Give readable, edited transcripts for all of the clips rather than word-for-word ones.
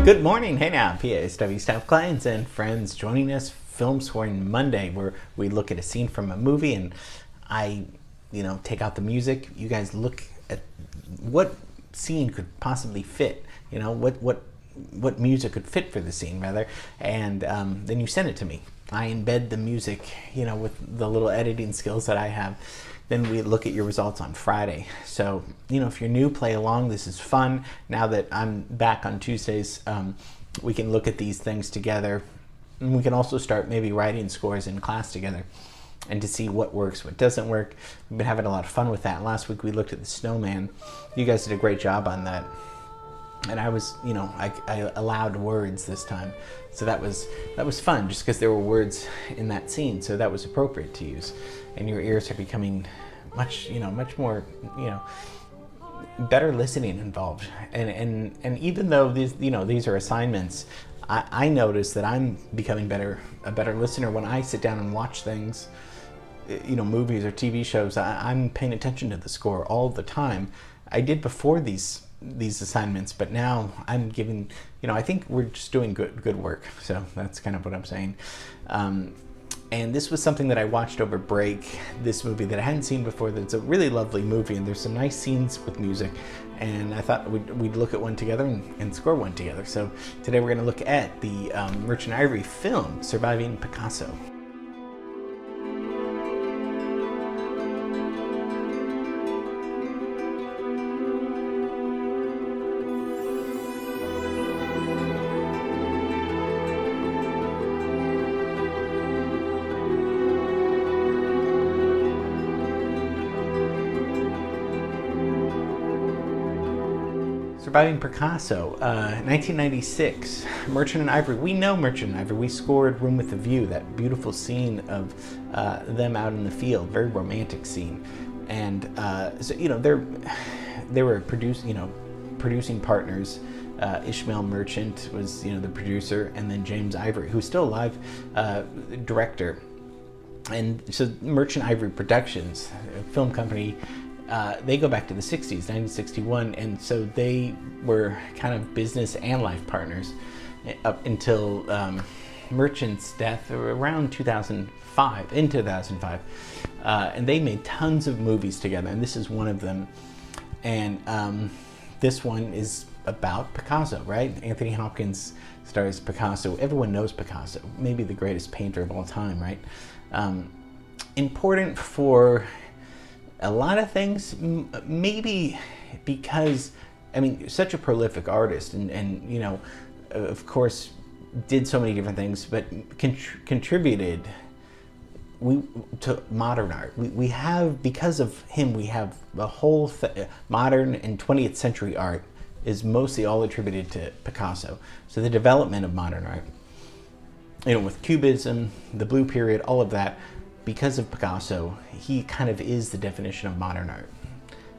Good morning. Hey now, PASW staff, clients, and friends joining us Film Scoring Monday, where we look at a scene from a movie and I, take out the music. You guys look at what scene could possibly fit, what music could fit for the scene, rather, and then you send it to me. I embed the music, with the little editing skills that I have. Then we look at your results on Friday. So, if you're new, play along. This is fun. Now that I'm back on Tuesdays, we can look at these things together. And we can also start maybe writing scores in class together and to see what works, what doesn't work. We've been having a lot of fun with that. Last week we looked at the snowman. You guys did a great job on that. And I was, I allowed words this time. So that was fun, just because there were words in that scene. So that was appropriate to use. And your ears are becoming much more, better listening involved. And even though these are assignments, I notice that I'm becoming a better listener when I sit down and watch things, movies or TV shows. I'm paying attention to the score all the time. I did before these assignments, but now I'm giving, I think we're just doing good work. So that's kind of what I'm saying. And this was something that I watched over break, this movie that I hadn't seen before. That's a really lovely movie, and there's some nice scenes with music, and I thought we'd look at one together and score one together. So today we're going to look at the Merchant Ivory film, Surviving Picasso. Surviving Picasso, 1996, Merchant and Ivory. We know Merchant and Ivory. We scored Room with a View, that beautiful scene of them out in the field, very romantic scene. And so they were producing partners. Ishmael Merchant was the producer, and then James Ivory, who's still alive, director. And so Merchant Ivory Productions, a film company. They go back to the 60s, 1961, and so they were kind of business and life partners up until Merchant's death around 2005, and they made tons of movies together, and this is one of them. And this one is about Picasso, right? Anthony Hopkins stars Picasso. Everyone knows Picasso, maybe the greatest painter of all time, right? Important for a lot of things, maybe because, such a prolific artist, and of course, did so many different things, but contributed to modern art. We have, because of him, we have the whole modern and 20th century art is mostly all attributed to Picasso. So the development of modern art, with Cubism, the Blue Period, all of that, because of Picasso, he kind of is the definition of modern art.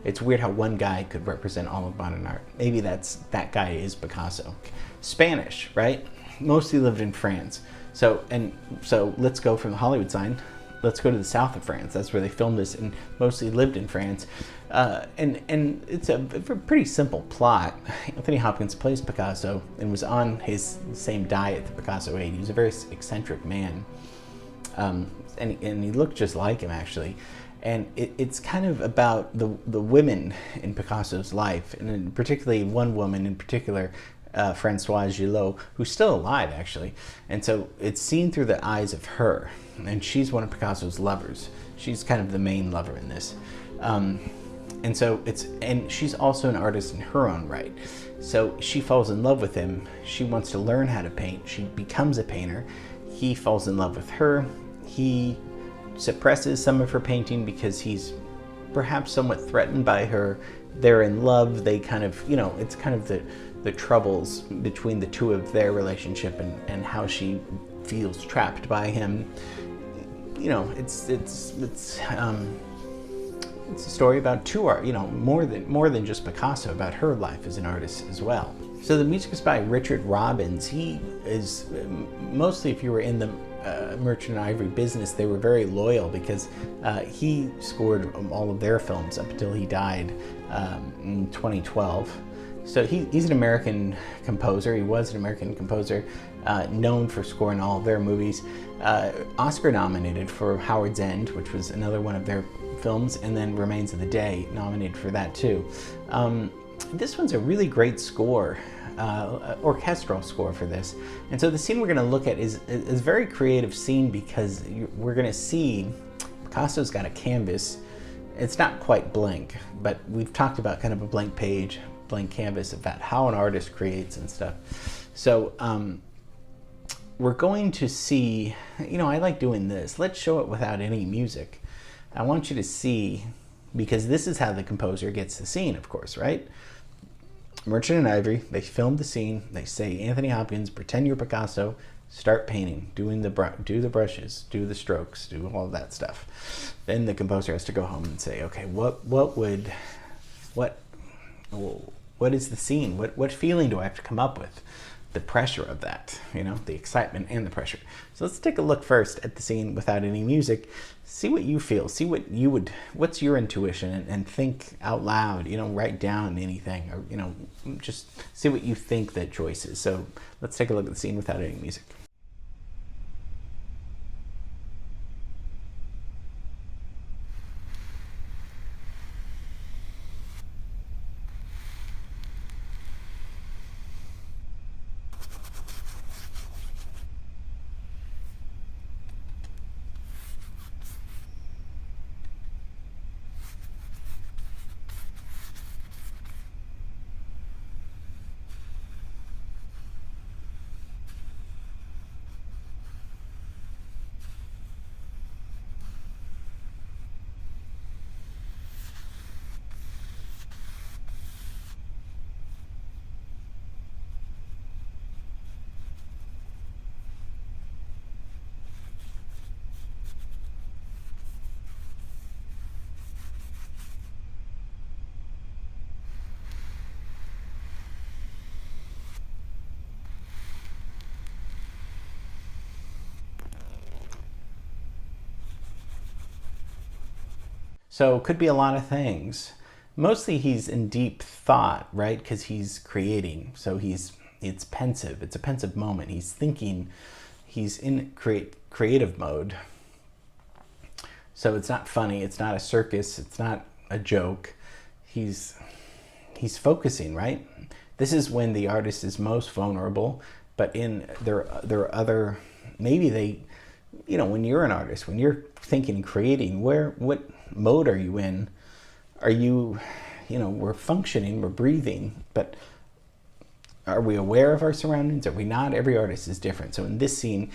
It's weird how one guy could represent all of modern art. Maybe that guy is Picasso. Spanish, right? Mostly lived in France. So let's go from the Hollywood sign. Let's go to the south of France. That's where they filmed this, and mostly lived in France. And it's a pretty simple plot. Anthony Hopkins plays Picasso and was on his same diet that Picasso ate. He was a very eccentric man. And he looked just like him, actually. And it's kind of about the women in Picasso's life, and particularly one woman in particular, Françoise Gillot, who's still alive, actually. And so it's seen through the eyes of her, and she's one of Picasso's lovers. She's kind of the main lover in this. And she's also an artist in her own right. So she falls in love with him. She wants to learn how to paint. She becomes a painter. He falls in love with her. He suppresses some of her painting because he's perhaps somewhat threatened by her. They're in love. They kind of, it's kind of the troubles between the two of their relationship and how she feels trapped by him. It's a story about two art, more than just Picasso, about her life as an artist as well. So the music is by Richard Robbins. He is mostly, if you were in the Merchant and Ivory business, they were very loyal because he scored all of their films up until he died in 2012. So he's an American composer. He was an American composer, known for scoring all of their movies. Oscar nominated for Howard's End, which was another one of their films, and then Remains of the Day, nominated for that too. This one's a really great score, orchestral score for this. And so the scene we're going to look at is a very creative scene, because we're going to see Picasso's got a canvas. It's not quite blank, but we've talked about kind of a blank page, blank canvas, about how an artist creates and stuff. So we're going to see, I like doing this. Let's show it without any music. I want you to see, because this is how the composer gets the scene, of course, right? Merchant and Ivory, they filmed the scene. They say, Anthony Hopkins, pretend you're Picasso, start painting, do the brushes, do the strokes, do all that stuff. Then the composer has to go home and say, okay, what is the scene? What feeling do I have to come up with? The pressure of that, the excitement and the pressure. So let's take a look first at the scene without any music. See what you feel. See what's your intuition, and think out loud. Write down anything, or just see what you think the choice is. So let's take a look at the scene without any music. So it could be a lot of things. Mostly he's in deep thought, right? Because he's creating. So it's pensive. It's a pensive moment. He's thinking. He's in creative mode. So it's not funny. It's not a circus. It's not a joke. He's focusing, right? This is when the artist is most vulnerable. But there are other, maybe they, when you're an artist, when you're thinking and creating, what mode are you in? Are you, we're functioning, we're breathing, but are we aware of our surroundings? Are we not? Every artist is different. So in this scene,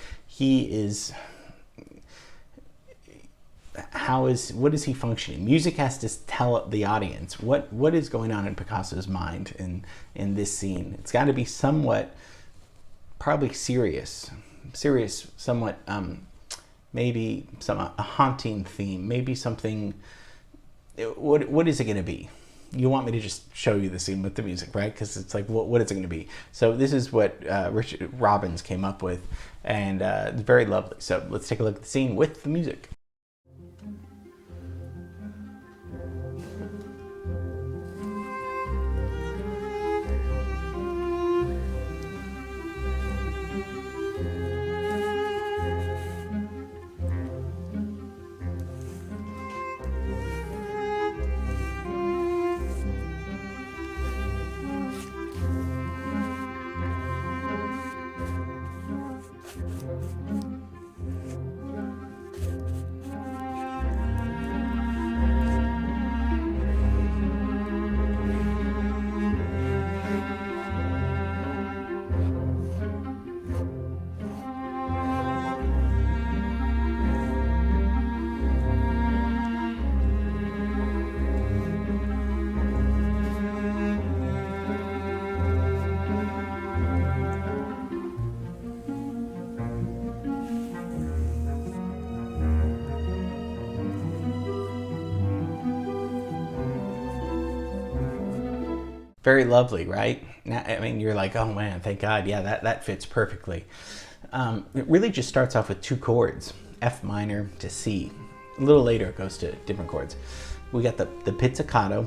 what is he functioning? Music has to tell the audience what is going on in Picasso's mind in this scene. It's got to be somewhat, probably serious, somewhat, maybe a haunting theme, maybe something. What is it going to be? You want me to just show you the scene with the music, right? Because it's like, what is it going to be? So this is what Richard Robbins came up with, and it's very lovely. So let's take a look at the scene with the music. Very lovely, right? I mean, you're like, oh man, thank God. Yeah, that fits perfectly. It really just starts off with two chords, F minor to C. A little later, it goes to different chords. We got the pizzicato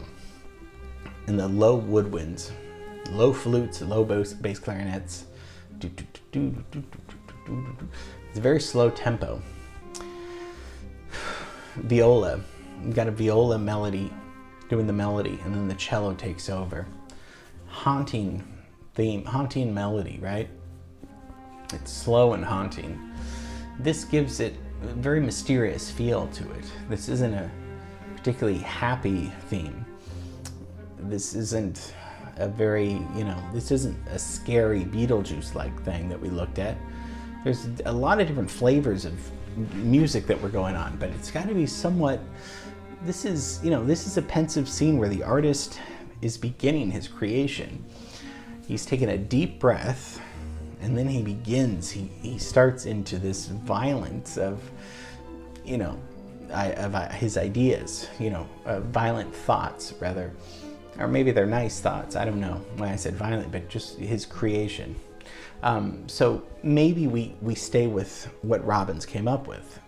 and the low woodwinds. low flutes, low bass clarinets. It's a very slow tempo. Viola, you've got a viola melody doing the melody, and then the cello takes over. Haunting theme, haunting melody, right? It's slow and haunting. This gives it a very mysterious feel to it. This isn't a particularly happy theme. This isn't a very, this isn't a scary Beetlejuice-like thing that we looked at. There's a lot of different flavors of music that were going on, but it's got to be somewhat, this is a pensive scene where the artist is beginning his creation. He's taken a deep breath, and then he begins, he starts into this violence of, his ideas, violent thoughts, rather. Or maybe they're nice thoughts. I don't know why I said violent, but just his creation. So maybe we stay with what Robbins came up with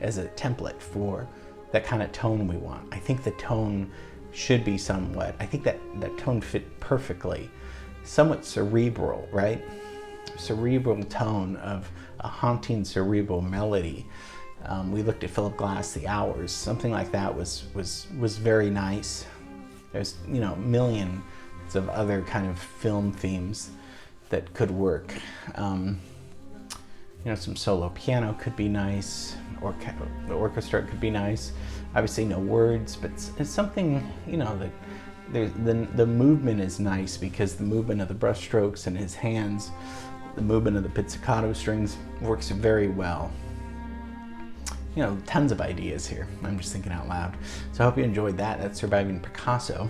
as a template for that kind of tone we want. I think the tone should be somewhat, I think that tone fit perfectly. Somewhat cerebral, right? Cerebral tone of a haunting cerebral melody. We looked at Philip Glass, The Hours. Something like that was very nice. There's, millions of other kind of film themes that could work. Some solo piano could be nice, or the orchestra could be nice. Obviously no words, but it's something, that the movement is nice, because the movement of the brushstrokes and his hands, the movement of the pizzicato strings works very well. Tons of ideas here. I'm just thinking out loud. So I hope you enjoyed that. That's Surviving Picasso.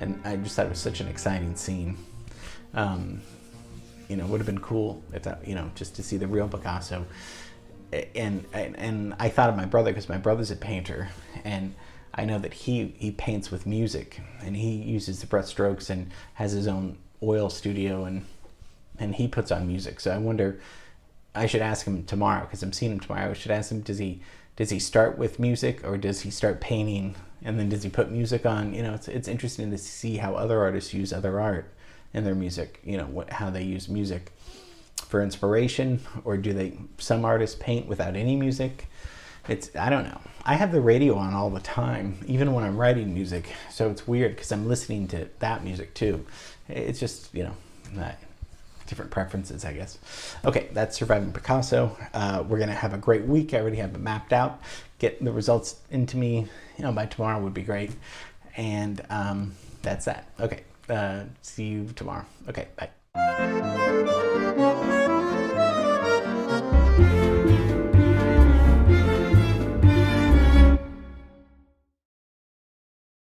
And I just thought it was such an exciting scene. Would have been cool if that, just to see the real Picasso. And I thought of my brother, because my brother's a painter, and I know that he paints with music, and he uses the brushstrokes and has his own oil studio, and he puts on music. So I wonder, I should ask him tomorrow, because I'm seeing him tomorrow. I should ask him, does he start with music, or does he start painting and then does he put music on? It's interesting to see how other artists use other art in their music, how they use music for inspiration, or do some artists paint without any music? I don't know. I have the radio on all the time, even when I'm writing music. So it's weird, because I'm listening to that music too. It's just, different preferences, I guess. Okay, that's Surviving Picasso. We're going to have a great week. I already have it mapped out. Get the results into me, by tomorrow would be great. And that's that. Okay, see you tomorrow. Okay, bye.